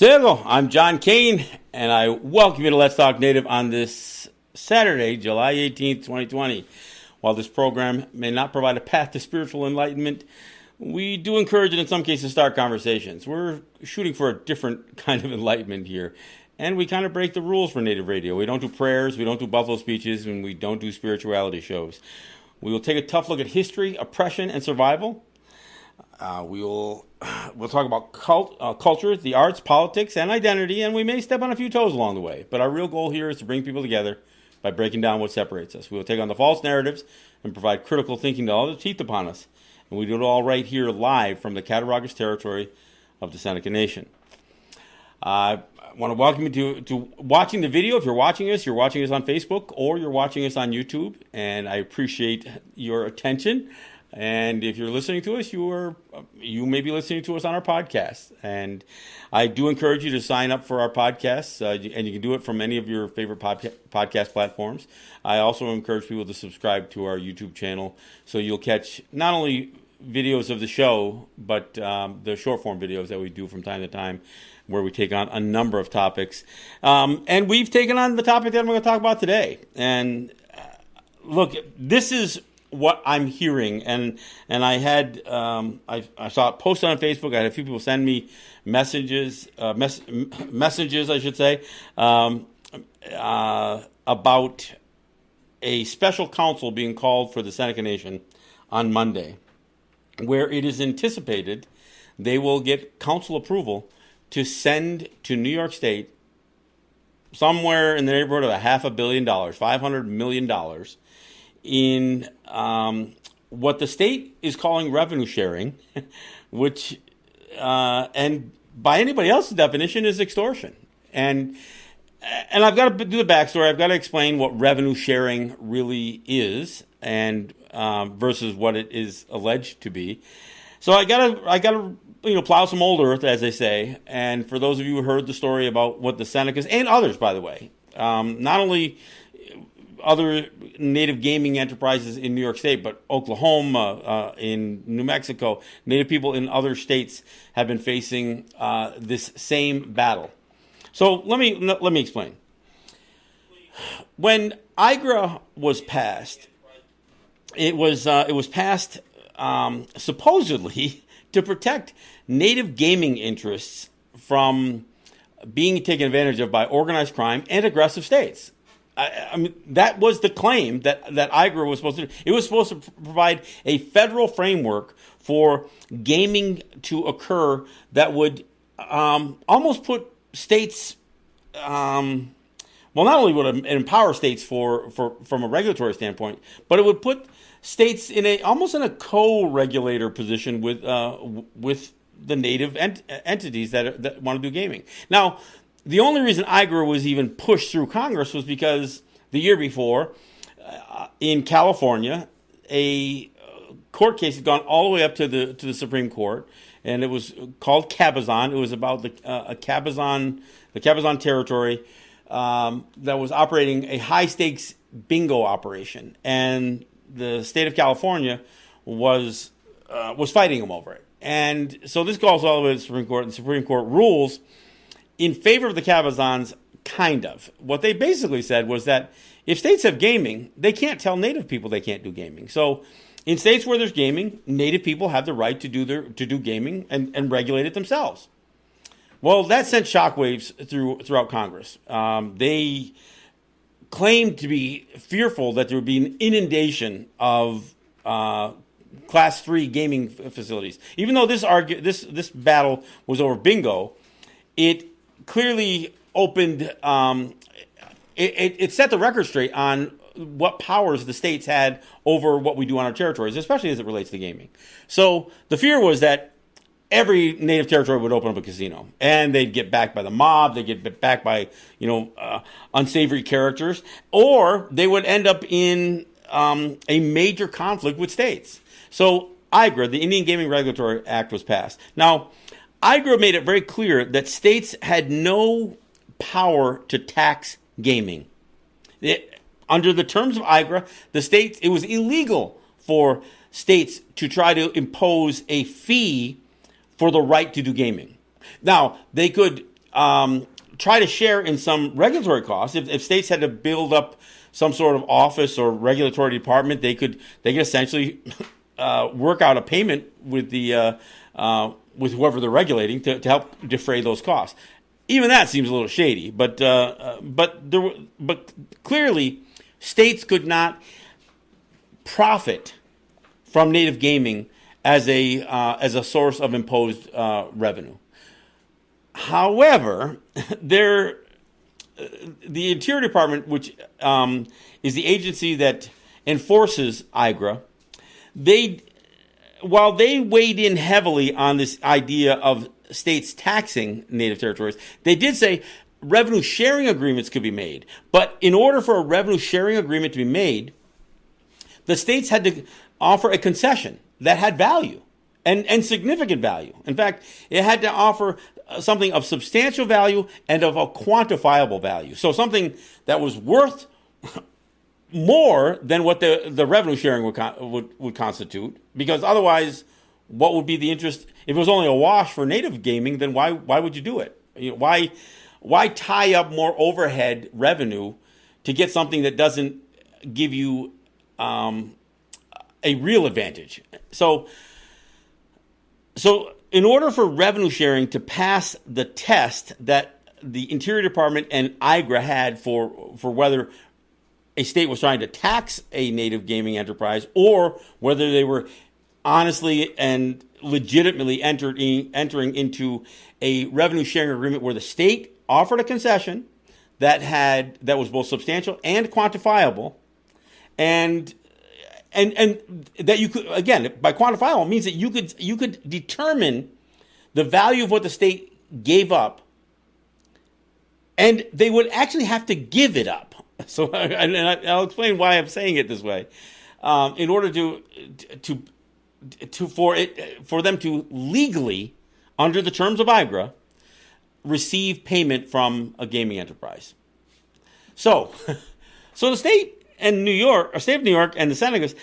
Hello, I'm John Kane, and I welcome you to Let's Talk Native on this Saturday, July 18th, 2020. While this program may not provide a path to spiritual enlightenment, we do encourage and in some cases start conversations. We're shooting for a different kind of enlightenment here, and we kind of break the rules for Native radio. We don't do prayers, we don't do buffalo speeches, and we don't do spirituality shows. We will take a tough look at history, oppression, and survival. We'll talk about culture, the arts, politics, and identity, and we may step on a few toes along the way. But our real goal here is to bring people together by breaking down what separates us. We will take on the false narratives and provide critical thinking to all that teeth upon us. And we do it all right here live from the Cattaraugus territory of the Seneca Nation. I want to welcome you to watching the video. If you're watching us on Facebook or you're watching us on YouTube, and I appreciate your attention. And if you're listening to us, you may be listening to us on our podcast. And I do encourage you to sign up for our podcasts, and you can do it from any of your favorite podcast platforms. I also encourage people to subscribe to our YouTube channel so you'll catch not only videos of the show, but the short-form videos that we do from time to time where we take on a number of topics. And we've taken on the topic that I'm going to talk about today. And look, this is what I'm hearing, and I had I saw it posted on Facebook. I had a few people send me messages, I should say, about a special council being called for the Seneca Nation on Monday, where it is anticipated they will get council approval to send to New York State somewhere in the neighborhood of $500 million, $500 million. In what the state is calling revenue sharing, which, and by anybody else's definition, is extortion. And I've got to do the backstory. I've got to explain what revenue sharing really is, and versus what it is alleged to be. So I gotta plow some old earth, as they say. And for those of you who heard the story about what the Senecas and others, by the way, not only other Native gaming enterprises in New York State, but Oklahoma, in New Mexico, Native people in other states have been facing this same battle. So let me explain. When IGRA was passed, it was passed supposedly to protect Native gaming interests from being taken advantage of by organized crime and aggressive states. I mean, that was the claim that IGRA was supposed to do. It was supposed to provide a federal framework for gaming to occur that would almost put states, not only would it empower states from a regulatory standpoint, but it would put states almost in a co-regulator position with the Native entities that want to do gaming. Now, the only reason IGRA was even pushed through Congress was because the year before, in California, a court case had gone all the way up to the Supreme Court, and it was called Cabazon. It was about the Cabazon territory that was operating a high stakes bingo operation, and the state of California was fighting them over it. And so this goes all the way to the Supreme Court, and the Supreme Court rules in favor of the Cabazons, kind of. What they basically said was that if states have gaming, they can't tell Native people they can't do gaming. So in states where there's gaming, Native people have the right to do gaming and regulate it themselves. Well, that sent shockwaves throughout Congress. They claimed to be fearful that there would be an inundation of Class 3 gaming facilities. Even though this battle was over bingo, it clearly opened, it set the record straight on what powers the states had over what we do on our territories, especially as it relates to gaming. So the fear was that every Native territory would open up a casino, and they'd get backed by the mob, they'd get backed by unsavory characters, or they would end up in a major conflict with states. So IGRA, the Indian Gaming Regulatory Act, was passed. Now, IGRA made it very clear that states had no power to tax gaming. Under the terms of IGRA, it was illegal for states to try to impose a fee for the right to do gaming. Now, they could try to share in some regulatory costs. If states had to build up some sort of office or regulatory department, they could essentially work out a payment with the with whoever they're regulating to help defray those costs. Even that seems a little shady, but clearly states could not profit from native gaming as a source of imposed revenue. However, the Interior Department, which is the agency that enforces IGRA, while they weighed in heavily on this idea of states taxing native territories, they did say revenue sharing agreements could be made. But in order for a revenue sharing agreement to be made, the states had to offer a concession that had value and significant value. In fact, it had to offer something of substantial value and of a quantifiable value. So something that was worth more than what the revenue sharing would constitute, because otherwise, what would be the interest? If it was only a wash for native gaming, then why would you do it? Why tie up more overhead revenue to get something that doesn't give you a real advantage? So in order for revenue sharing to pass the test that the Interior Department and IGRA had for whether a state was trying to tax a native gaming enterprise or whether they were honestly and legitimately entering into a revenue sharing agreement where the state offered a concession that was both substantial and quantifiable, and that you could, again, by quantifiable means that you could determine the value of what the state gave up, and they would actually have to give it up. So, and I'll explain why I'm saying it this way. In order for them to legally, under the terms of IGRA, receive payment from a gaming enterprise. So the state of New York and the Senecas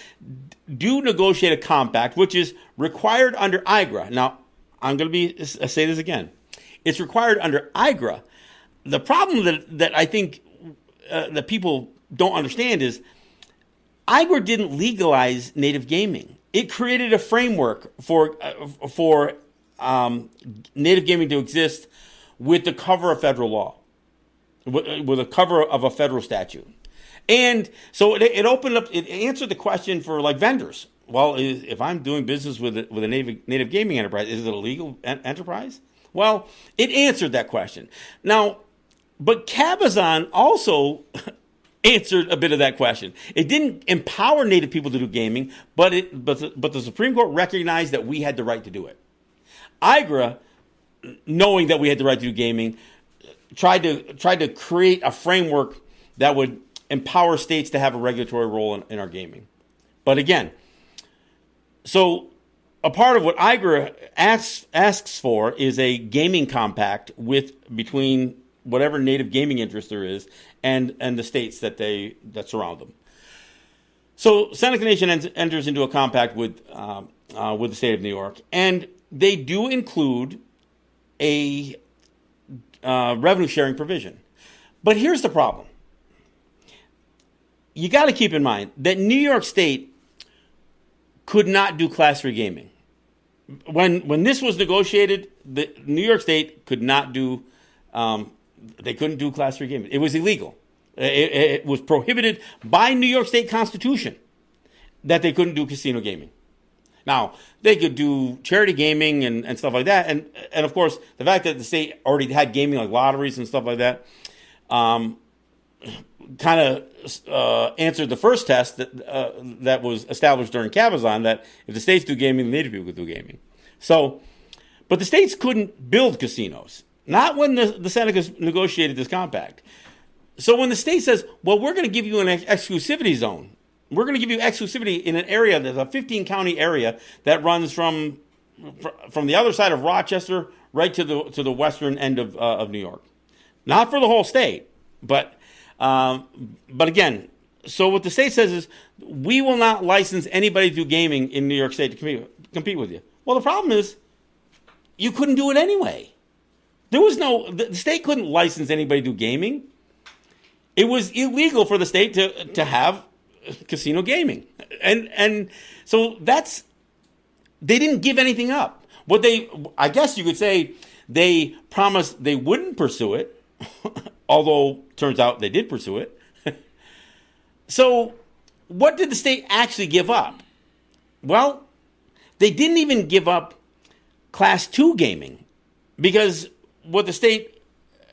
do negotiate a compact, which is required under IGRA. Now, I'm going to say this again. It's required under IGRA. The problem that I think that people don't understand is IGRA didn't legalize native gaming. It created a framework for native gaming to exist with the cover of federal law, with the cover of a federal statute. And so it opened up, it answered the question for like vendors. Well, if I'm doing business with a native gaming enterprise, is it a legal enterprise? Well, it answered that question. Now, but Cabazon also answered a bit of that question. It didn't empower native people to do gaming, but the Supreme Court recognized that we had the right to do it. IGRA, knowing that we had the right to do gaming, tried to create a framework that would empower states to have a regulatory role in our gaming. But again, so a part of what IGRA asks for is a gaming compact between whatever native gaming interest there is and the states that surround them. So Seneca Nation enters into a compact with the state of New York, and they do include a revenue sharing provision. But here's the problem. You got to keep in mind that New York State could not do Class 3 gaming. When this was negotiated, the New York State could not do. They couldn't do Class 3 gaming. It was illegal. It was prohibited by New York State Constitution that they couldn't do casino gaming. Now, they could do charity gaming and stuff like that. And of course, the fact that the state already had gaming like lotteries and stuff like that kind of answered the first test that was established during Cabazon, that if the states do gaming, the native people could do gaming. So, but the states couldn't build casinos. Not when the Senecas negotiated this compact. So when the state says, well, we're going to give you an exclusivity zone. We're going to give you exclusivity in an area that's a 15-county area that runs from the other side of Rochester right to the western end of New York. Not for the whole state, but again, so what the state says is, we will not license anybody to do gaming in New York State to compete with you. Well, the problem is, you couldn't do it anyway. There was the state couldn't license anybody to do gaming. It was illegal for the state to have casino gaming. And so they didn't give anything up. I guess you could say they promised they wouldn't pursue it, although turns out they did pursue it. So what did the state actually give up? Well, they didn't even give up Class 2 gaming, because what the state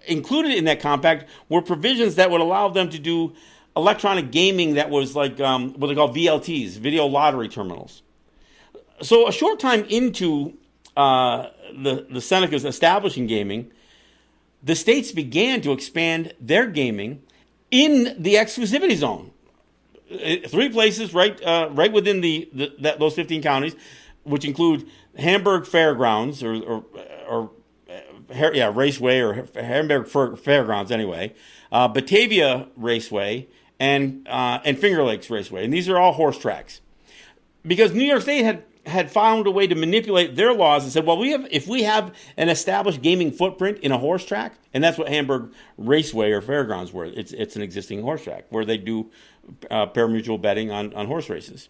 included in that compact were provisions that would allow them to do electronic gaming that was like what they call VLTs, video lottery terminals. So a short time into the Senecas establishing gaming, the states began to expand their gaming in the exclusivity zone. 3 places right within those 15 counties, which include Hamburg Fairgrounds Raceway or Hamburg Fairgrounds anyway, Batavia Raceway, and Finger Lakes Raceway, and these are all horse tracks, because New York State had found a way to manipulate their laws and said, well, if we have an established gaming footprint in a horse track, and that's what Hamburg Raceway or Fairgrounds were. It's an existing horse track where they do pari-mutuel betting on horse races.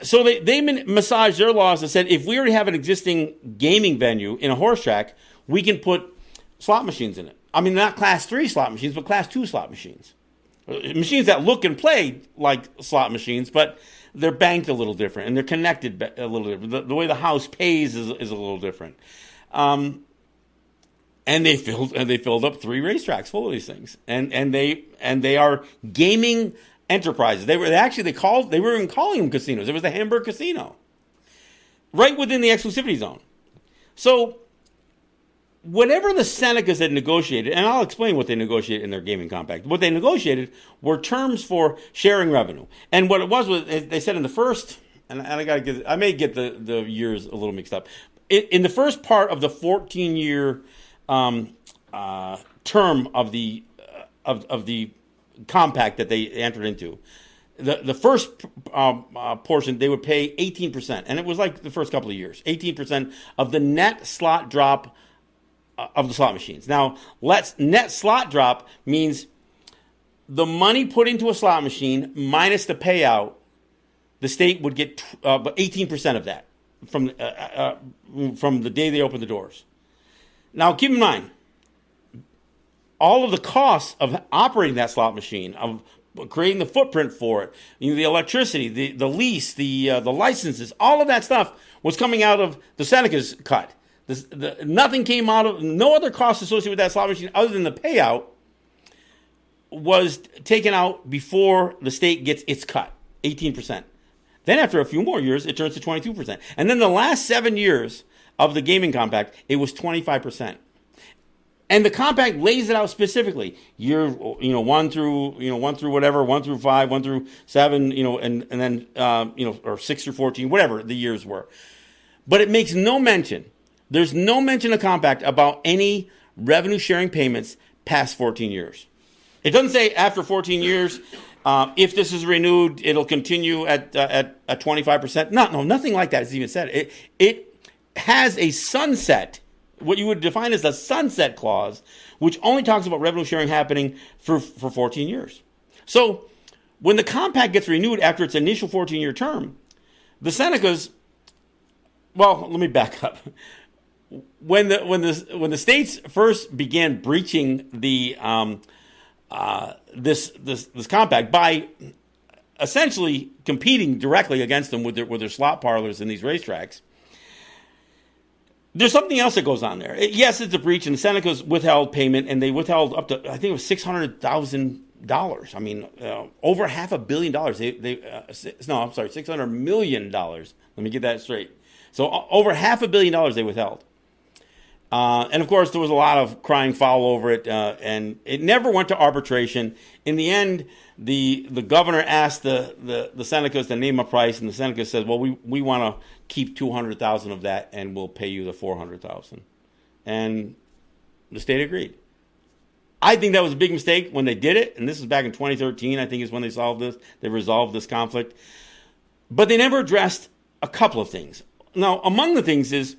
So they massaged their laws and said, if we already have an existing gaming venue in a horse track, we can put slot machines in it. I mean, not Class 3 slot machines, but Class 2 slot machines. Machines that look and play like slot machines, but they're banked a little different, and they're connected a little different. The way the house pays is a little different. And they filled up 3 racetracks full of these things, and they are gaming enterprises. They were even calling them casinos. It was the Hamburg Casino, right within the exclusivity zone. So whatever the Senecas had negotiated, and I'll explain what they negotiated in their gaming compact. What they negotiated were terms for sharing revenue, and what it was they said in the first, and I may get the years a little mixed up. In the first part of the 14-year term of the compact that they entered into, the first portion they would pay 18%, and it was like the first couple of years, 18% of the net slot drop of the slot machines. Now, net slot drop means the money put into a slot machine minus the payout. The state would get 18% of that from the day they open the doors. Now, keep in mind, all of the costs of operating that slot machine, of creating the footprint for it, the electricity, the lease, the licenses, all of that stuff was coming out of the Seneca's cut. Nothing came out of, no other costs associated with that slot machine other than the payout was taken out before the state gets its cut, 18%. Then after a few more years, it turns to 22%. And then the last 7 years of the gaming compact, it was 25%. And the compact lays it out specifically. Year, 1 through 5, 1 through 7, and then, or 6 through 14, whatever the years were. But it makes no mention. There's no mention of compact about any revenue sharing payments past 14 years. It doesn't say after 14 years, if this is renewed, it'll continue at 25%. No, nothing like that is even said. It has a sunset, what you would define as a sunset clause, which only talks about revenue sharing happening for 14 years. So when the compact gets renewed after its initial 14-year term, the Senecas, well, let me back up. When the states first began breaching the this compact by essentially competing directly against them with their slot parlors in these racetracks, there's something else that goes on there. Yes, it's a breach, and the Senecas withheld payment, and they withheld up to, I think it was $600,000. I mean, over $500 million. $600 million. Let me get that straight. So over $500 million they withheld. And of course, there was a lot of crying foul over it, and it never went to arbitration. In the end, the governor asked the Senecas to name a price, and the Senecas said, "Well, we want to keep $200,000 of that, and we'll pay you the $400,000." And the state agreed. I think that was a big mistake when they did it, and this is back in 2013. I think is when they solved this. They resolved this conflict, but they never addressed a couple of things. Now, among the things is,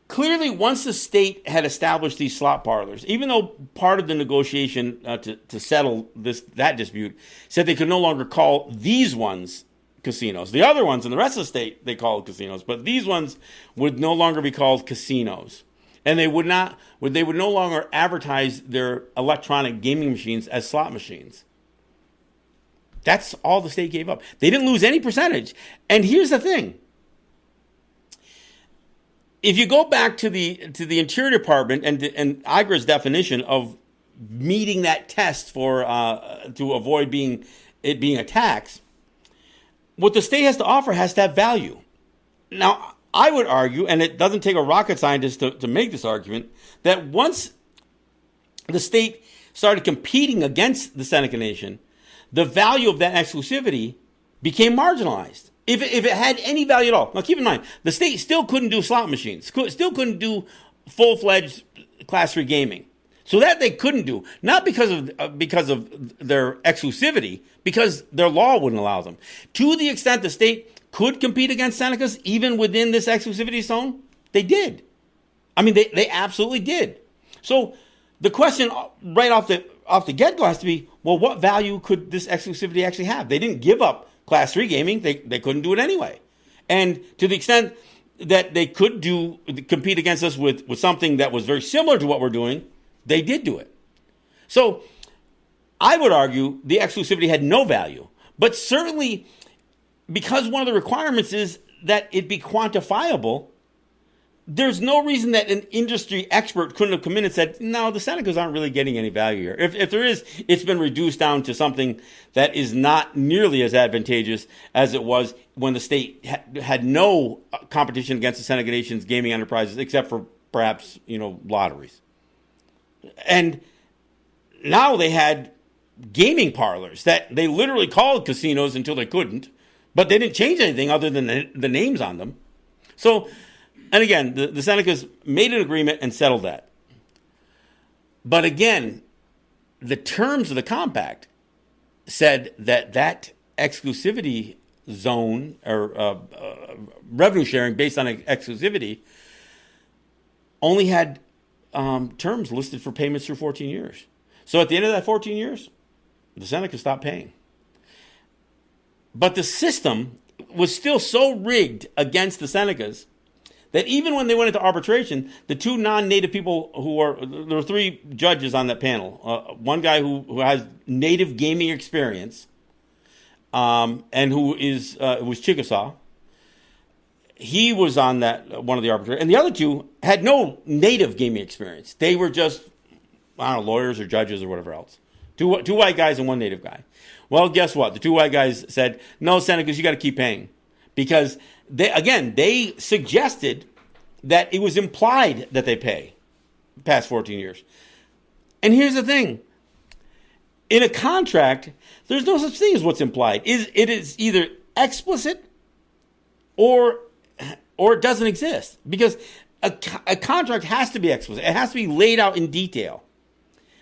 clearly, once the state had established these slot parlors, even though part of the negotiation to settle that dispute said they could no longer call these ones casinos. The other ones in the rest of the state, they called casinos, but these ones would no longer be called casinos. And they would no longer advertise their electronic gaming machines as slot machines. That's all the state gave up. They didn't lose any percentage. And here's the thing. If you go back to the Interior Department and IGRA's definition of meeting that test for to avoid being a tax, what the state has to offer has to have value. Now, I would argue, and it doesn't take a rocket scientist to make this argument, that once the state started competing against the Seneca Nation, the value of that exclusivity became marginalized. If it had any value at all. Now, keep in mind, the state still couldn't do slot machines, still couldn't do full-fledged Class 3 gaming. So that they couldn't do, not because of their exclusivity, because their law wouldn't allow them. To the extent the state could compete against Senecas, even within this exclusivity zone, they did. I mean, they absolutely did. So the question right off the get-go has to be, well, what value could this exclusivity actually have? They didn't give up Class 3 gaming. They couldn't do it anyway. And to the extent that they could compete against us with something that was very similar to what we're doing, they did do it. So I would argue the exclusivity had no value. But certainly, because one of the requirements is that it be quantifiable, there's no reason that an industry expert couldn't have come in and said, no, the Senecas aren't really getting any value here. If there is, it's been reduced down to something that is not nearly as advantageous as it was when the state had no competition against the Seneca Nation's gaming enterprises, except for perhaps, lotteries. And now they had gaming parlors that they literally called casinos until they couldn't, but they didn't change anything other than the names on them. So, and again, the Senecas made an agreement and settled that. But again, the terms of the compact said that exclusivity zone or revenue sharing based on exclusivity only had terms listed for payments through 14 years. So at the end of that 14 years, the Seneca stopped paying. But the system was still so rigged against the Senecas that even when they went into arbitration, the two non-native people there were three judges on that panel. One guy who has native gaming experience, and who was Chickasaw. He was on one of the arbitrators, and the other two had no native gaming experience. They were just, lawyers or judges or whatever else. Two white guys and one native guy. Well, guess what? The two white guys said, no, Senecas, you got to keep paying. Because, they suggested that it was implied that they pay past 14 years. And here's the thing. In a contract, there's no such thing as what's implied. It is either explicit or it doesn't exist. Because a contract has to be explicit. It has to be laid out in detail.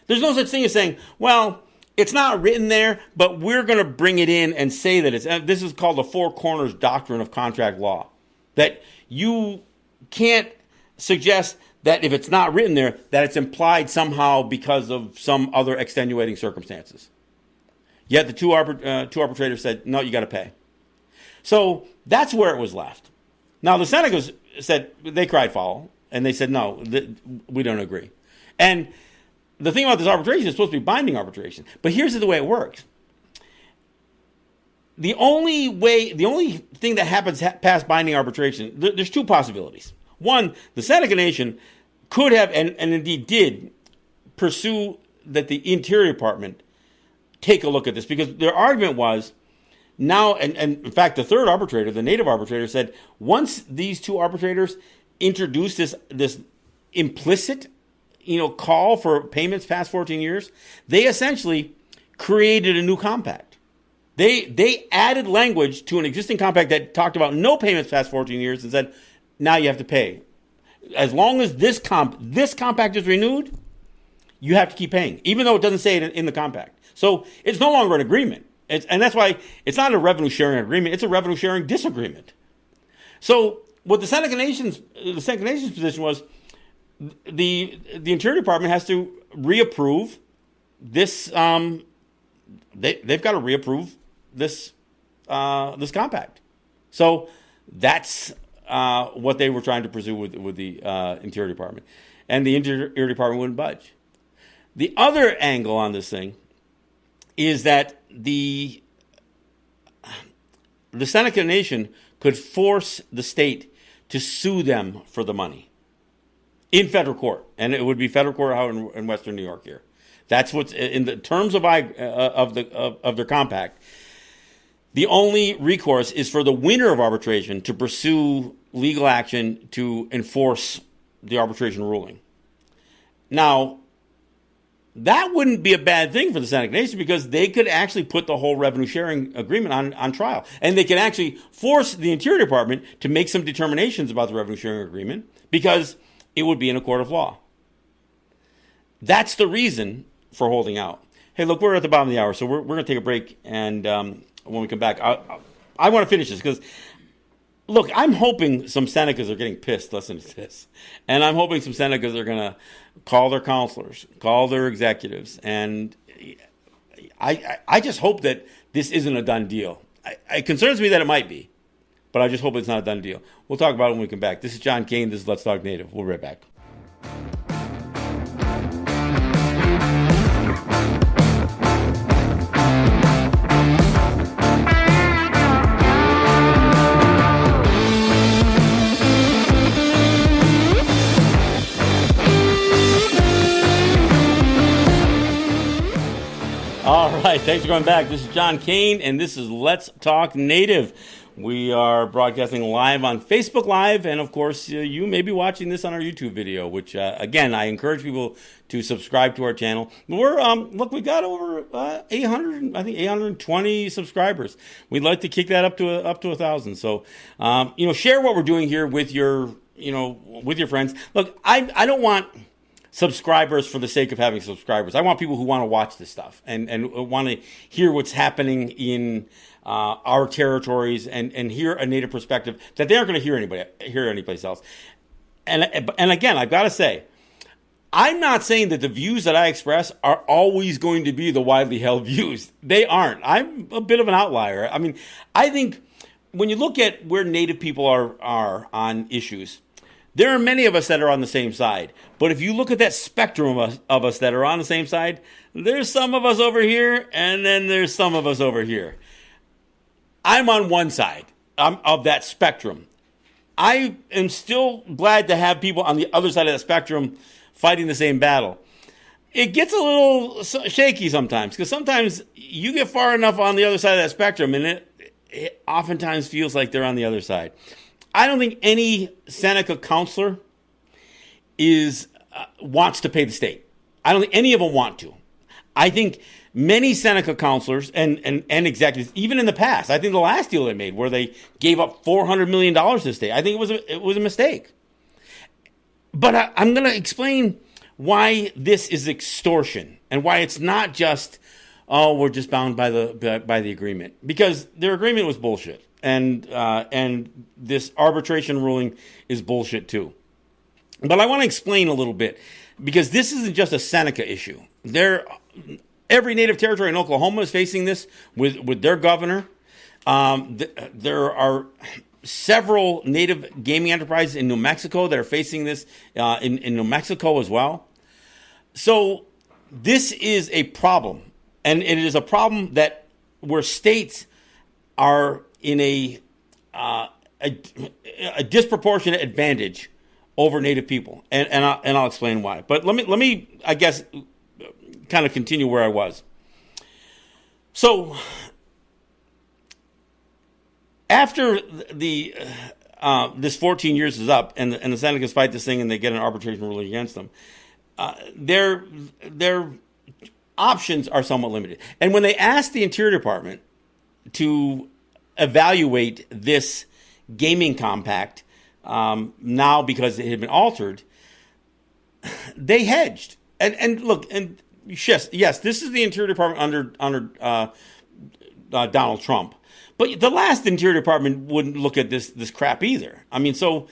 There's no such thing as saying, well, it's not written there, but we're going to bring it in and say that it's... This is called the Four Corners Doctrine of Contract Law. That you can't suggest that if it's not written there, that it's implied somehow because of some other extenuating circumstances. Yet the two arbitrators said, no, you got to pay. So that's where it was left. Now, the Senecas said, they cried foul, and they said, no, we don't agree. And the thing about this arbitration is supposed to be binding arbitration. But here's the way it works. The only thing that happens past binding arbitration, there's two possibilities. One, the Seneca Nation could have, and indeed did, pursue that the Interior Department take a look at this. Because their argument was, now, and in fact, the third arbitrator, the native arbitrator, said, once these two arbitrators introduced this implicit call for payments past 14 years, they essentially created a new compact. They added language to an existing compact that talked about no payments past 14 years and said, now you have to pay. As long as this compact is renewed, you have to keep paying, even though it doesn't say it in the compact. So it's no longer an agreement. And that's why it's not a revenue sharing agreement. It's a revenue sharing disagreement. So what the Seneca Nation's position was, the Interior Department has to reapprove this. They've got to reapprove this compact. So that's what they were trying to pursue with the Interior Department, and the Interior Department wouldn't budge. The other angle on this thing is that the Seneca Nation could force the state to sue them for the money in federal court, and it would be federal court out in Western New York here. That's what's in the terms of their compact. The only recourse is for the winner of arbitration to pursue legal action to enforce the arbitration ruling. Now, that wouldn't be a bad thing for the Seneca Nation, because they could actually put the whole revenue sharing agreement on trial. And they can actually force the Interior Department to make some determinations about the revenue sharing agreement, because it would be in a court of law. That's the reason for holding out. Hey, look, we're at the bottom of the hour, so we're going to take a break. And when we come back, I want to finish this because, look, I'm hoping some Senecas are getting pissed listening to this. And I'm hoping some Senecas are going to call their counselors, call their executives. And I just hope that this isn't a done deal. It concerns me that it might be, but I just hope it's not a done deal. We'll talk about it when we come back. This is John Kane. This is Let's Talk Native. We'll be right back. All right, thanks for coming back. This is John Kane, and this is Let's Talk Native. We are broadcasting live on Facebook Live, and of course, you may be watching this on our YouTube video, which, again, I encourage people to subscribe to our channel. We're, we've got over 820 subscribers. We'd like to kick that up to 1,000. So, share what we're doing here with your friends. Look, I don't want subscribers for the sake of having subscribers. I want people who want to watch this stuff and want to hear what's happening in our territories and hear a Native perspective that they aren't going to hear anyplace else. And again, I've got to say, I'm not saying that the views that I express are always going to be the widely held views. They aren't. I'm a bit of an outlier. I mean, I think when you look at where Native people are on issues, there are many of us that are on the same side. But if you look at that spectrum of us that are on the same side, there's some of us over here, and then there's some of us over here. I'm on one side of that spectrum. I am still glad to have people on the other side of that spectrum fighting the same battle. It gets a little shaky sometimes, because sometimes you get far enough on the other side of that spectrum, and it oftentimes feels like they're on the other side. I don't think any Seneca counselor wants to pay the state. I don't think any of them want to. I think many Seneca counselors and executives, even in the past, I think the last deal they made where they gave up $400 million to the state, I think it was a mistake. But I'm going to explain why this is extortion and why it's not just, we're just bound by the agreement, because their agreement was bullshit. And this arbitration ruling is bullshit too. But I want to explain a little bit, because this isn't just a Seneca issue. Every Native territory in Oklahoma is facing this with their governor. There are several Native gaming enterprises in New Mexico that are facing this in New Mexico as well. So this is a problem, and it is a problem that where states are in a disproportionate advantage over Native people, and I'll explain why. But let me I guess kind of continue where I was. So after this 14 years is up, and the Senecas fight this thing and they get an arbitration ruling against them, their options are somewhat limited. And when they asked the Interior Department to evaluate this gaming compact now because it had been altered, they hedged. And look, and yes, this is the Interior Department under Donald Trump. But the last Interior Department wouldn't look at this crap either. I mean, so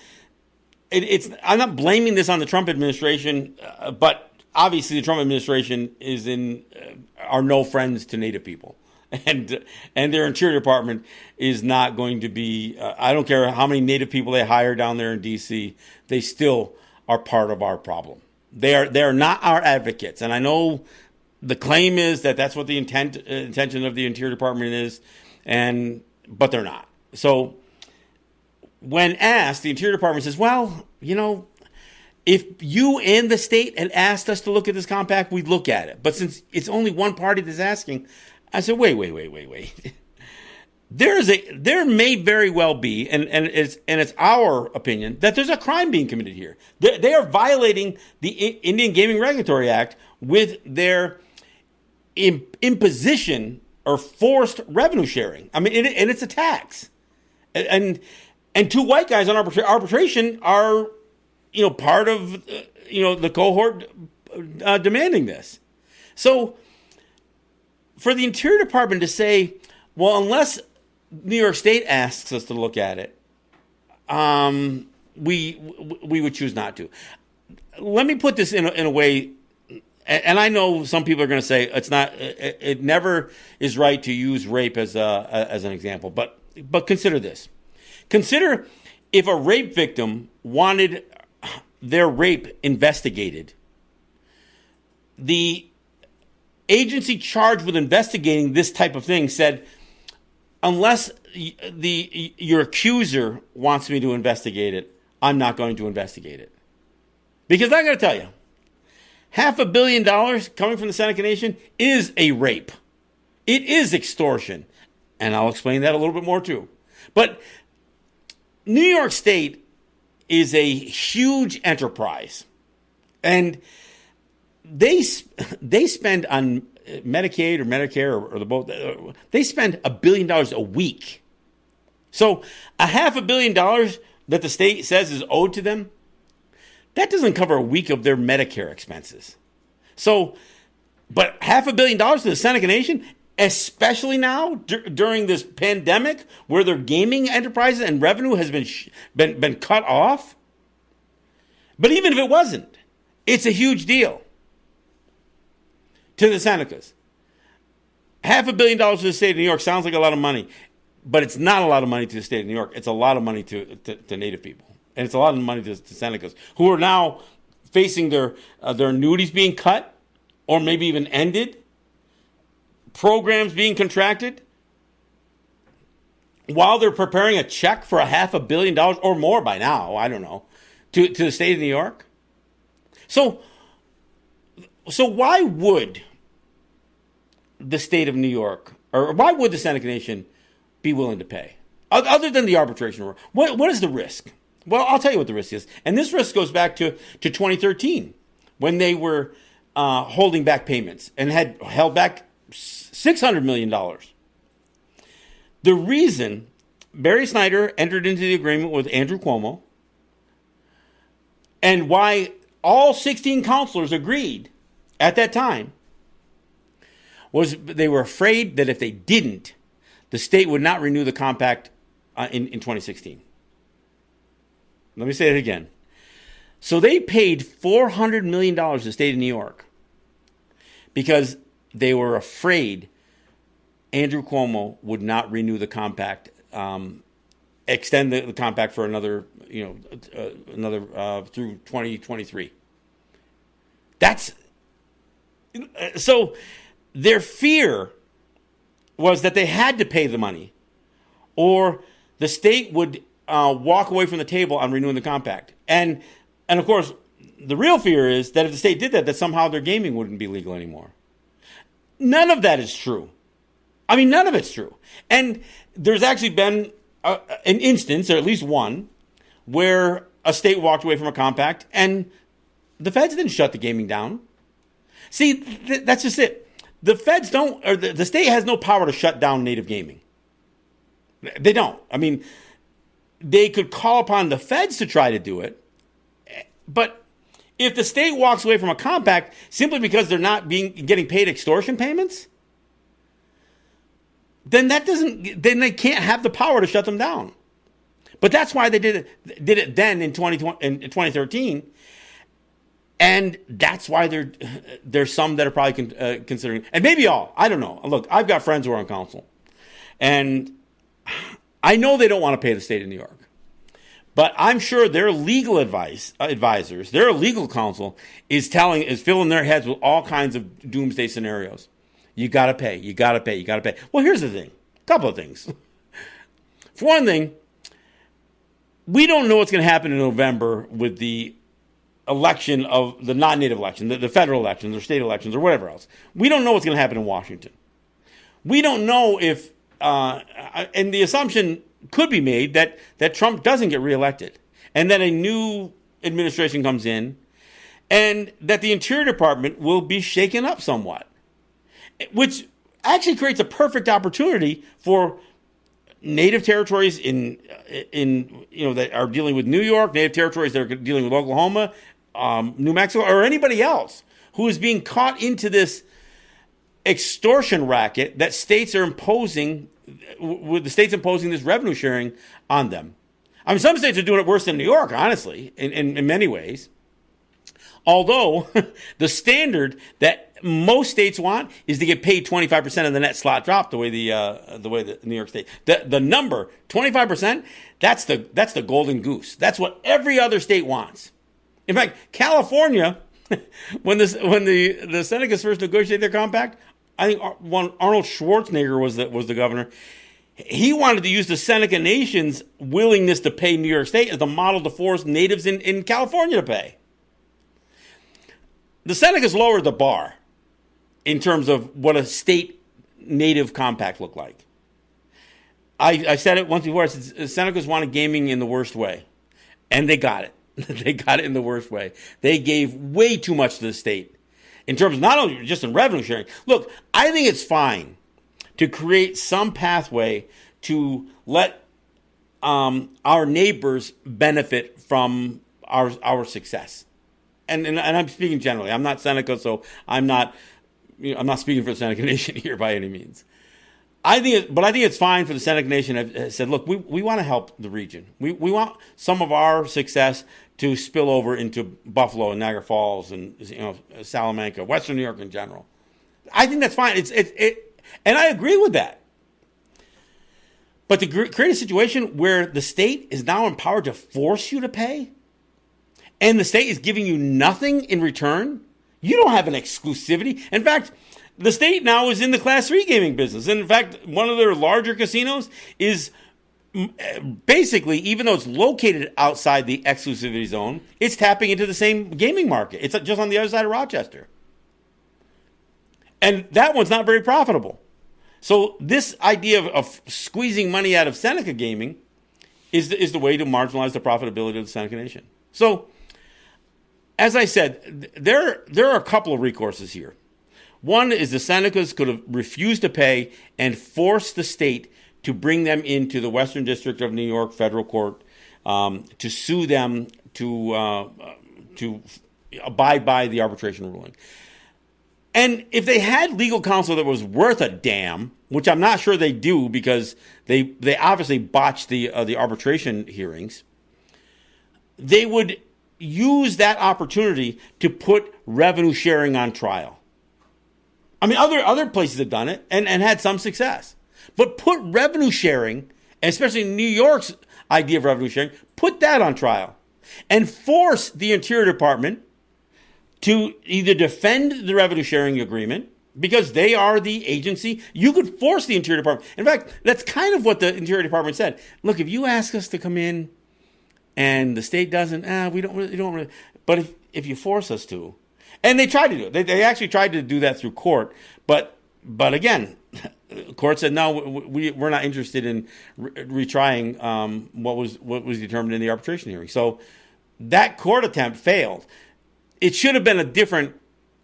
I'm not blaming this on the Trump administration, but obviously the Trump administration are no friends to Native people. And their Interior Department is not going to be, I don't care how many Native people they hire down there in D.C., they still are part of our problem. They're not our advocates. And I know the claim is that that's what the intention of the Interior Department is, but they're not. So when asked, the Interior Department says, well, if you and the state had asked us to look at this compact, we'd look at it. But since it's only one party that's asking, I said, wait. There may very well be, and it's our opinion, that there's a crime being committed here. They are violating the Indian Gaming Regulatory Act with their imposition or forced revenue sharing. I mean, and it's a tax. And two white guys on arbitration are, part of, the cohort demanding this. So for the Interior Department to say, well, unless New York State asks us to look at it, we would choose not to. Let me put this in a way, and I know some people are going to say it never is right to use rape as an example, but consider this. Consider if a rape victim wanted their rape investigated. The agency charged with investigating this type of thing said, unless your accuser wants me to investigate it, I'm not going to investigate it. Because I got to tell you, $500 million coming from the Seneca Nation is a rape. It is extortion. And I'll explain that a little bit more too. But New York State is a huge enterprise. And they spend on Medicaid or Medicare or the both, they spend $1 billion a week. So $500 million that the state says is owed to them, that doesn't cover a week of their Medicare expenses. So, but $500 million to the Seneca Nation, especially now during this pandemic where their gaming enterprises and revenue has been cut off. But even if it wasn't, it's a huge deal to the Senecas. $500 million to the state of New York sounds like a lot of money, but it's not a lot of money to the state of New York. It's a lot of money to Native people. And it's a lot of money to Senecas, who are now facing their annuities being cut or maybe even ended, programs being contracted, while they're preparing a check for $500 million or more by now, I don't know, to the state of New York. So why would the state of New York, or why would the Seneca Nation be willing to pay? Other than the arbitration, what is the risk? Well, I'll tell you what the risk is. And this risk goes back to 2013, when they were holding back payments and had held back $600 million. The reason Barry Snyder entered into the agreement with Andrew Cuomo, and why all 16 counselors agreed at that time, was they were afraid that if they didn't, the state would not renew the compact in 2016. Let me say it again. So they paid $400 million to the state of New York because they were afraid Andrew Cuomo would not renew the compact, extend the compact for another through 2023. So their fear was that they had to pay the money, or the state would walk away from the table on renewing the compact. And of course, the real fear is that if the state did that somehow their gaming wouldn't be legal anymore. None of that is true. I mean, none of it's true. And there's actually been an instance, or at least one, where a state walked away from a compact and the feds didn't shut the gaming down. See, that's just it. The feds don't, or the state has no power to shut down native gaming. They don't. I mean, they could call upon the feds to try to do it, but if the state walks away from a compact simply because they're not getting paid extortion payments, then they can't have the power to shut them down. But that's why they did it then in 2013. And that's why there's some that are probably considering, and maybe all, I don't know. Look, I've got friends who are on council, and I know they don't want to pay the state of New York. But I'm sure their legal advisors, their legal counsel is filling their heads with all kinds of doomsday scenarios. You got to pay. You got to pay. You got to pay. Well, here's the thing. A couple of things. For one thing, we don't know what's going to happen in November with the election of the non-native election, the federal elections or state elections or whatever else. We don't know what's going to happen in Washington. We don't know if, and the assumption could be made that Trump doesn't get reelected and that a new administration comes in and that the Interior Department will be shaken up somewhat, which actually creates a perfect opportunity for native territories in that are dealing with New York, native territories that are dealing with Oklahoma, New Mexico, or anybody else who is being caught into this extortion racket that states are imposing, with the states imposing this revenue sharing on them. I mean, some states are doing it worse than New York, honestly, in many ways. Although the standard that most states want is to get paid 25% of the net slot drop, the way the New York State, the number 25%, that's the golden goose. That's what every other state wants. In fact, California, when the Senecas first negotiated their compact, I think Arnold Schwarzenegger was the governor. He wanted to use the Seneca Nation's willingness to pay New York State as the model to force natives in California to pay. The Senecas lowered the bar in terms of what a state native compact looked like. I said it once before. I said Senecas wanted gaming in the worst way, and they got it. They got it in the worst way. They gave way too much to the state in terms of not only just in revenue sharing. Look, I think it's fine to create some pathway to let our neighbors benefit from our success. And I'm speaking generally. I'm not Seneca, so I'm not speaking for the Seneca Nation here by any means. I think it's fine for the Seneca Nation have said, look, we want to help the region. We want some of our success to spill over into Buffalo and Niagara Falls and Salamanca, Western New York in general. I think that's fine. And I agree with that. But to create a situation where the state is now empowered to force you to pay, and the state is giving you nothing in return, you don't have an exclusivity. In fact, the state now is in the Class 3 gaming business. And in fact, one of their larger casinos is basically, even though it's located outside the exclusivity zone, it's tapping into the same gaming market. It's just on the other side of Rochester. And that one's not very profitable. So this idea of squeezing money out of Seneca Gaming is the way to marginalize the profitability of the Seneca Nation. So, as I said, there are a couple of recourses here. One is the Senecas could have refused to pay and forced the state to bring them into the Western District of New York Federal Court to sue them to abide by the arbitration ruling. And if they had legal counsel that was worth a damn, which I'm not sure they do because they obviously botched the arbitration hearings, they would use that opportunity to put revenue sharing on trial. I mean, other places have done it and had some success. But put revenue sharing, especially New York's idea of revenue sharing, put that on trial. And force the Interior Department to either defend the revenue sharing agreement, because they are the agency. You could force the Interior Department. In fact, that's kind of what the Interior Department said. Look, if you ask us to come in and the state doesn't, we don't really. But if you force us to, and they tried to do it. They actually tried to do that through court. But again, the court said, no, we're not interested in retrying what was determined in the arbitration hearing. So that court attempt failed. It should have been a different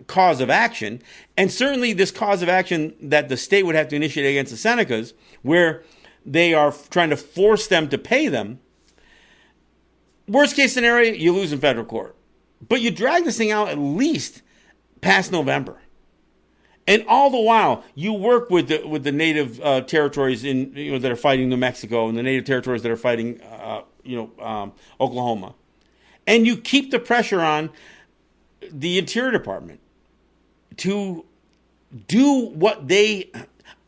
cause of action. And certainly this cause of action that the state would have to initiate against the Senecas, where they are trying to force them to pay them, worst case scenario, you lose in federal court. But you drag this thing out at least past November. And all the while, you work with the native territories that are fighting New Mexico and the native territories that are fighting Oklahoma, and you keep the pressure on the Interior Department to do what they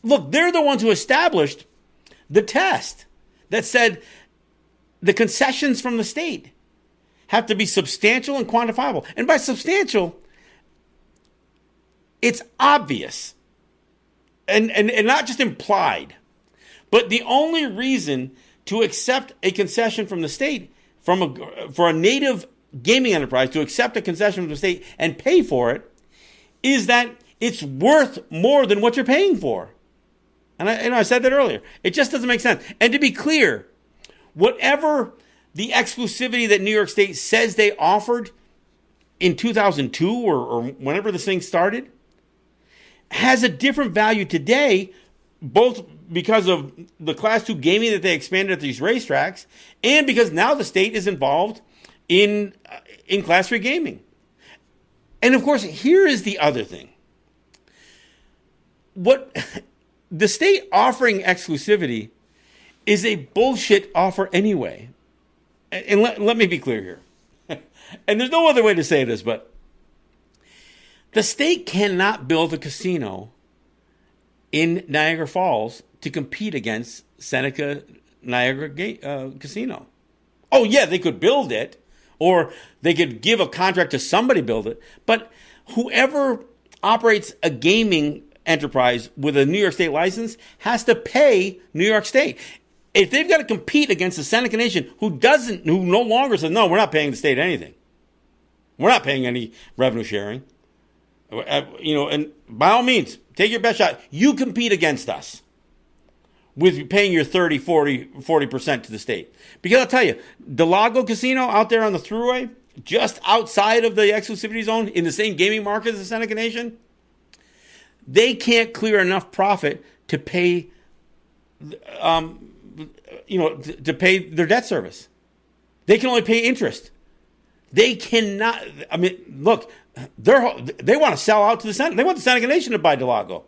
look. They're the ones who established the test that said the concessions from the state have to be substantial and quantifiable. And by substantial, it's obvious and not just implied. But the only reason to accept a concession from the state, for a native gaming enterprise to accept a concession from the state and pay for it, is that it's worth more than what you're paying for. And I said that earlier. It just doesn't make sense. And to be clear, whatever the exclusivity that New York State says they offered in 2002 or whenever this thing started has a different value today, both because of the Class 2 gaming that they expanded at these racetracks and because now the state is involved in Class 3 gaming. And of course, here is the other thing. What the state offering exclusivity is a bullshit offer anyway. And let me be clear here. And there's no other way to say this, but the state cannot build a casino in Niagara Falls to compete against Seneca Niagara Casino. Oh, yeah, they could build it, or they could give a contract to somebody build it, but whoever operates a gaming enterprise with a New York State license has to pay New York State. If they've got to compete against the Seneca Nation, who no longer says, no, we're not paying the state anything. We're not paying any revenue sharing. And by all means, take your best shot. You compete against us with paying your 30, 40% to the state. Because I'll tell you, Del Lago Casino out there on the Thruway, just outside of the exclusivity zone, in the same gaming market as the Seneca Nation, they can't clear enough profit to pay, to pay their debt service. They can only pay interest. They cannot. I mean, look, they want to sell out to the Seneca. They want the Seneca Nation to buy Del Lago.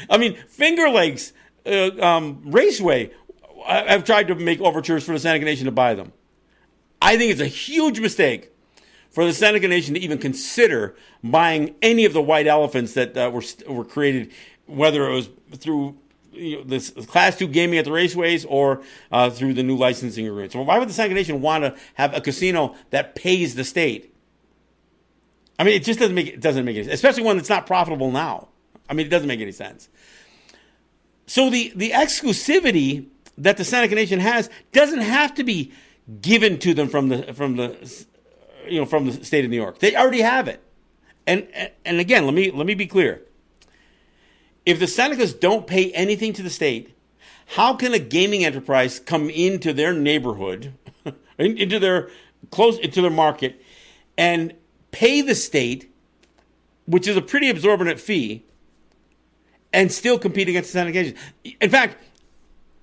I mean, Finger Lakes Raceway have tried to make overtures for the Seneca Nation to buy them. I think it's a huge mistake for the Seneca Nation to even consider buying any of the white elephants that were created, whether it was through this Class 2 gaming at the raceways or through the new licensing agreement. So why would the Seneca Nation want to have a casino that pays the state? I mean, it just doesn't make any sense, especially one that's not profitable now. I mean, it doesn't make any sense. So the exclusivity that the Seneca Nation has doesn't have to be given to them from the state of New York. They already have it. And again, let me be clear. If the Senecas don't pay anything to the state, how can a gaming enterprise come into their neighborhood, into their market, and pay the state, which is a pretty exorbitant fee, and still compete against the Seneca Nation? In fact,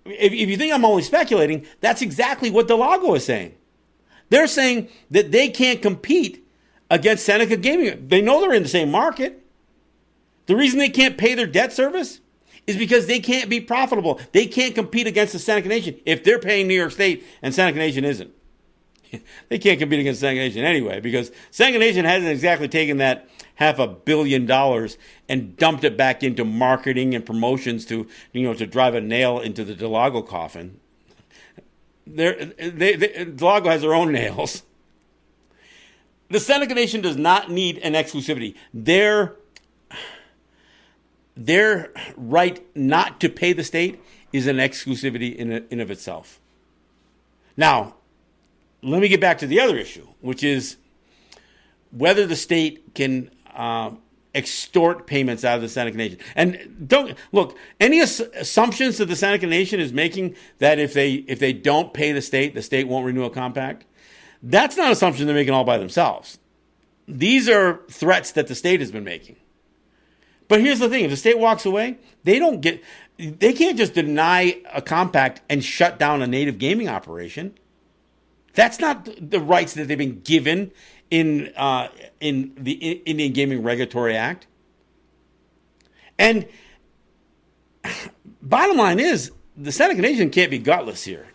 if you think I'm only speculating, that's exactly what Del Lago is saying. They're saying that they can't compete against Seneca Gaming. They know they're in the same market. The reason they can't pay their debt service is because they can't be profitable. They can't compete against the Seneca Nation if they're paying New York State and Seneca Nation isn't. They can't compete against Seneca Nation anyway, because Seneca Nation hasn't exactly taken that $500 million and dumped it back into marketing and promotions to drive a nail into the Del Lago coffin. Del Lago has their own nails. The Seneca Nation does not need an exclusivity. Their right not to pay the state is an exclusivity in of itself. Now, let me get back to the other issue, which is whether the state can extort payments out of the Seneca Nation. And don't look, any assumptions that the Seneca Nation is making that if they don't pay the state won't renew a compact, that's not an assumption they're making all by themselves. These are threats that the state has been making. But here's the thing: if the state walks away, they can't just deny a compact and shut down a native gaming operation. That's not the rights that they've been given in the Indian Gaming Regulatory Act. And bottom line is, the Seneca Nation can't be gutless here.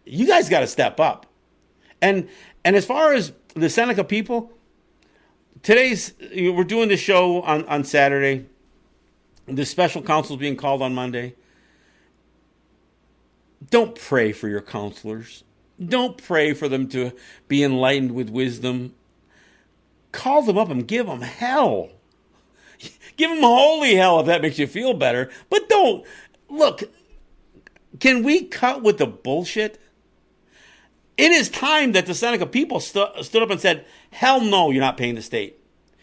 You guys got to step up. And as far as the Seneca people, we're doing this show on Saturday. The special council is being called on Monday. Don't pray for your counselors. Don't pray for them to be enlightened with wisdom. Call them up and give them hell. Give them holy hell if that makes you feel better. But don't. Look, can we cut with the bullshit? It is time that the Seneca people stood up and said, hell no, you're not paying the state.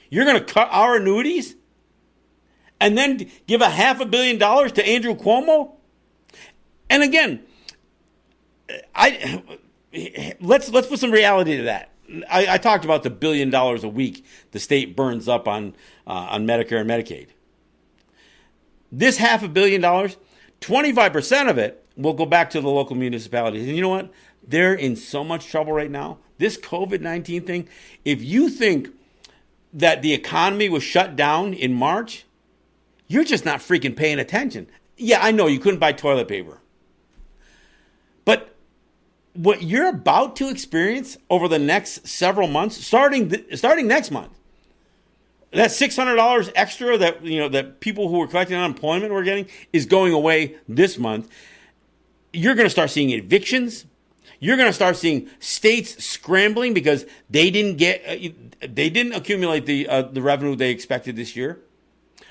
You're going to cut our annuities and then give $500 million to Andrew Cuomo? And again, let's put some reality to that. I talked about the $1 billion a week the state burns up on Medicare and Medicaid. This $500 million, 25% of it will go back to the local municipalities. And you know what? They're in so much trouble right now. This COVID-19 thing, if you think that the economy was shut down in March, you're just not freaking paying attention. Yeah, I know you couldn't buy toilet paper. But what you're about to experience over the next several months, starting next month, that $600 extra that people who were collecting unemployment were getting is going away this month. You're going to start seeing evictions. You're going to start seeing states scrambling because they didn't accumulate the revenue they expected this year.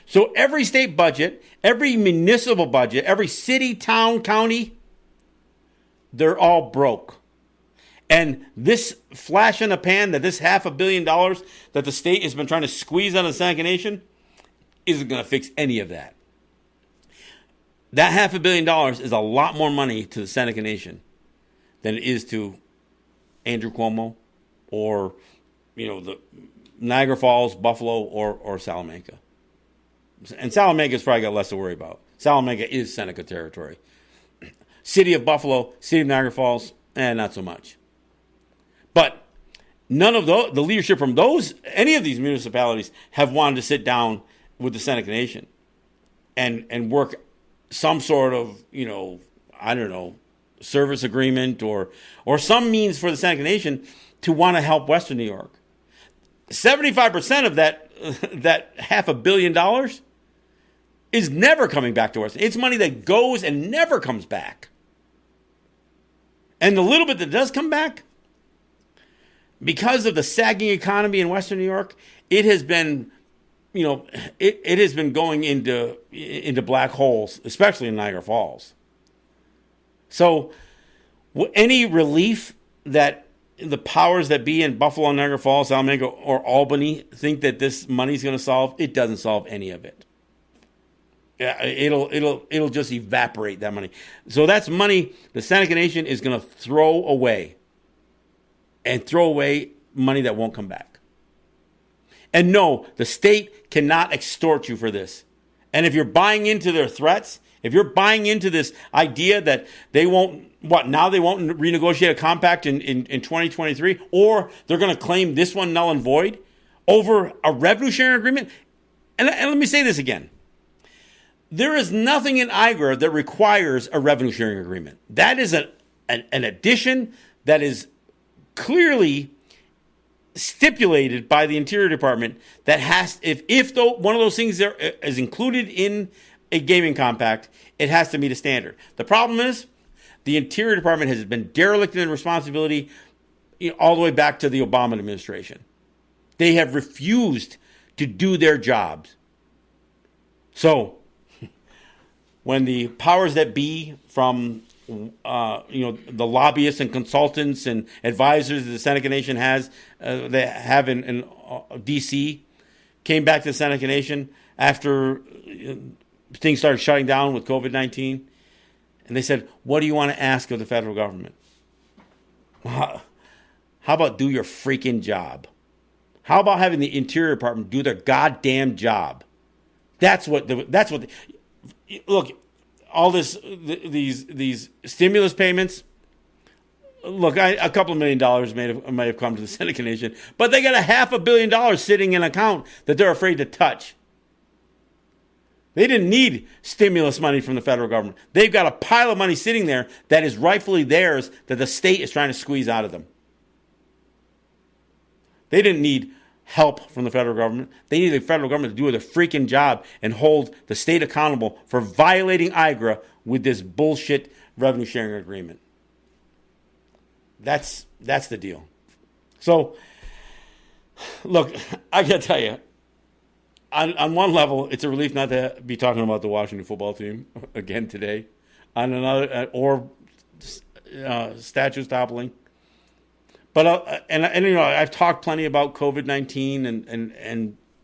So every state budget, every municipal budget, every city, town, county, they're all broke. And this flash in the pan, that this $500 million that the state has been trying to squeeze out of the Seneca Nation isn't going to fix any of that. That $500 million is a lot more money to the Seneca Nation than it is to Andrew Cuomo or, the Niagara Falls, Buffalo, or Salamanca. And Salamanca's probably got less to worry about. Salamanca is Seneca territory. City of Buffalo, City of Niagara Falls, not so much. But none of the leadership from any of these municipalities have wanted to sit down with the Seneca Nation and work some sort of, service agreement or some means for the Seneca Nation to want to help Western New York. 75% of that $500 million is never coming back to us. It's money that goes and never comes back. And the little bit that does come back, because of the sagging economy in Western New York, it has been, it has been going into black holes, especially in Niagara Falls. So any relief that the powers that be in Buffalo, Niagara Falls, Salamanca, or Albany think that this money is going to solve, it doesn't solve any of it. Yeah, it'll just evaporate that money. So that's money the Seneca Nation is going to throw away, and throw away money that won't come back. And no, the state cannot extort you for this. And if you're buying into their threats, if you're buying into this idea that they won't renegotiate a compact in 2023, or they're going to claim this one null and void over a revenue sharing agreement. And let me say this again. There is nothing in IGRA that requires a revenue sharing agreement. That is an addition that is clearly stipulated by the Interior Department that has, if one of those things is included in a gaming compact, it has to meet a standard. The problem is the Interior Department has been derelict in responsibility all the way back to the Obama administration. They have refused to do their jobs. So when the powers that be from the lobbyists and consultants and advisors that the Seneca Nation has, they have in D.C., came back to the Seneca Nation after things started shutting down with COVID-19, and they said, what do you want to ask of the federal government? How about do your freaking job? How about having the Interior Department do their goddamn job? Look, all these stimulus payments. Look, a couple of $1 million may have come to the Seneca Nation, but they got $500 million sitting in an account that they're afraid to touch. They didn't need stimulus money from the federal government. They've got a pile of money sitting there that is rightfully theirs that the state is trying to squeeze out of them. They didn't need help from the federal government. They need the federal government to do their freaking job and hold the state accountable for violating IGRA with this bullshit revenue sharing agreement. That's the deal. So, look, I got to tell you, on one level, it's a relief not to be talking about the Washington football team again today. On another, or statues toppling. But and you know, I've talked plenty about COVID-19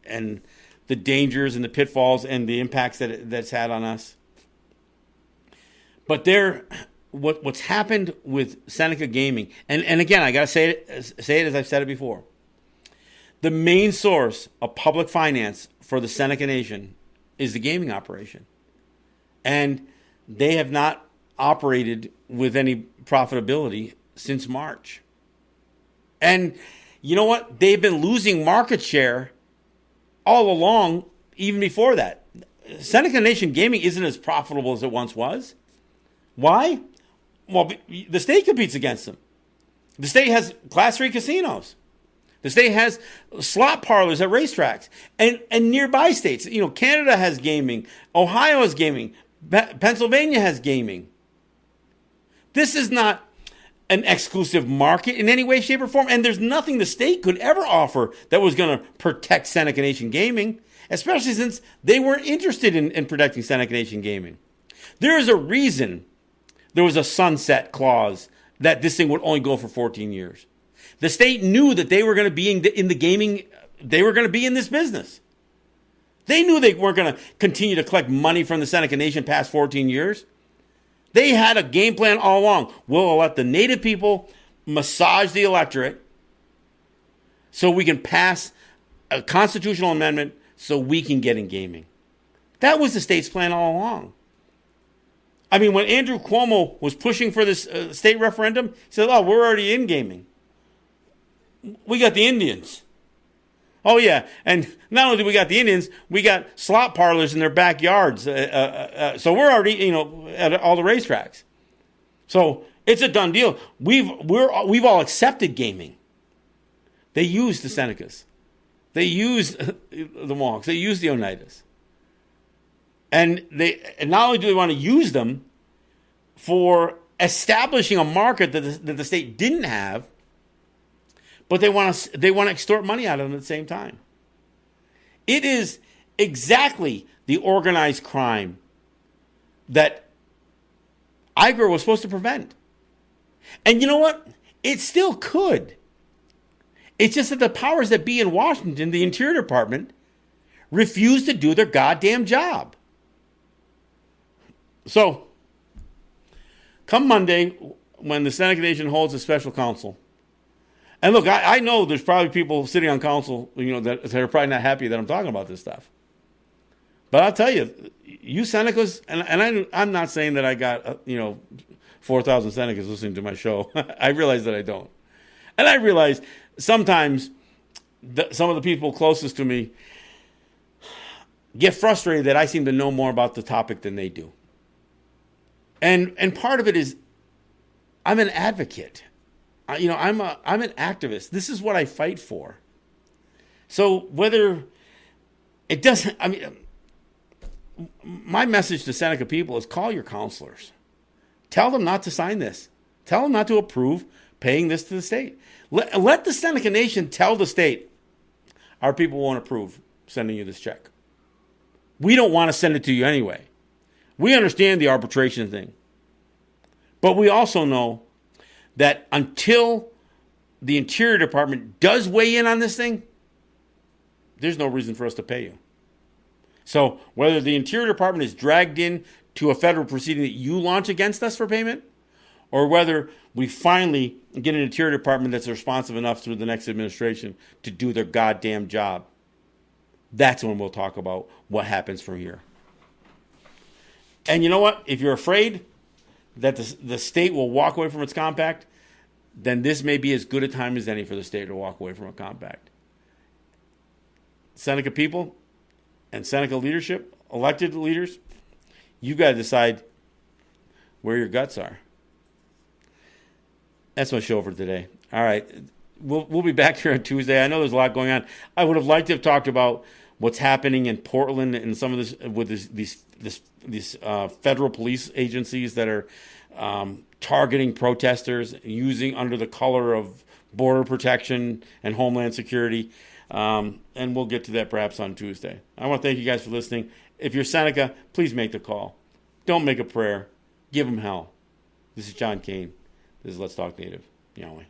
and the dangers and the pitfalls and the impacts that's had on us. But what's happened with Seneca Gaming, and again, I gotta say it as I've said it before. The main source of public finance for the Seneca Nation is the gaming operation. And they have not operated with any profitability since March. And you know what? They've been losing market share all along, even before that. Seneca Nation Gaming isn't as profitable as it once was. Why? Well, the state competes against them. The state has Class 3 casinos. The state has slot parlors at racetracks. And nearby states, you know, Canada has gaming. Ohio has gaming. Pennsylvania has gaming. This is not an exclusive market in any way, shape, or form. And there's nothing the state could ever offer that was going to protect Seneca Nation Gaming, especially since they weren't interested in protecting Seneca Nation Gaming. There is a reason there was a sunset clause that this thing would only go for 14 years. The state knew that they were going to be in the gaming, they were going to be in this business. They knew they weren't going to continue to collect money from the Seneca Nation past 14 years. They had a game plan all along. We'll let the native people massage the electorate so we can pass a constitutional amendment so we can get in gaming. That was the state's plan all along. I mean, when Andrew Cuomo was pushing for this state referendum, he said, oh, we're already in gaming. We got the Indians. Oh, yeah. And not only do we got the Indians, we got slot parlors in their backyards. So we're already, you know, at all the racetracks. So it's a done deal. We've all accepted gaming. They use the Senecas. They use the Mohawks. They use the Oneidas. And not only do they want to use them for establishing a market that the state didn't have, but they want to extort money out of them at the same time. It is exactly the organized crime that IGRA was supposed to prevent. And you know what? It still could. It's just that the powers that be in Washington, the Interior Department, refuse to do their goddamn job. So, come Monday, when the Seneca Nation holds a special council, and look, I know there's probably people sitting on council, you know, that are probably not happy that I'm talking about this stuff. But I'll tell you, you Senecas, and I'm not saying that I got, 4,000 Senecas listening to my show. I realize that I don't. And I realize sometimes some of the people closest to me get frustrated that I seem to know more about the topic than they do. And part of it is I'm an advocate. I'm an activist. This is what I fight for. So whether it doesn't, my message to Seneca people is call your counselors. Tell them not to sign this. Tell them not to approve paying this to the state. Let the Seneca Nation tell the state, our people won't approve sending you this check. We don't want to send it to you anyway. We understand the arbitration thing. But we also know that until the Interior Department does weigh in on this thing, there's no reason for us to pay you. So whether the Interior Department is dragged in to a federal proceeding that you launch against us for payment, or whether we finally get an Interior Department that's responsive enough through the next administration to do their goddamn job, that's when we'll talk about what happens from here. And you know what? If you're afraid that the state will walk away from its compact, then this may be as good a time as any for the state to walk away from a compact. Seneca people and Seneca leadership, elected leaders, you got to decide where your guts are. That's my show for today. All right. We'll be back here on Tuesday. I know there's a lot going on. I would have liked to have talked about what's happening in Portland and some of this with these federal police agencies that are targeting protesters, using under the color of border protection and homeland security. And we'll get to that perhaps on Tuesday. I want to thank you guys for listening. If you're Seneca, please make the call. Don't make a prayer. Give them hell. This is John Kane. This is Let's Talk Native. Yahweh.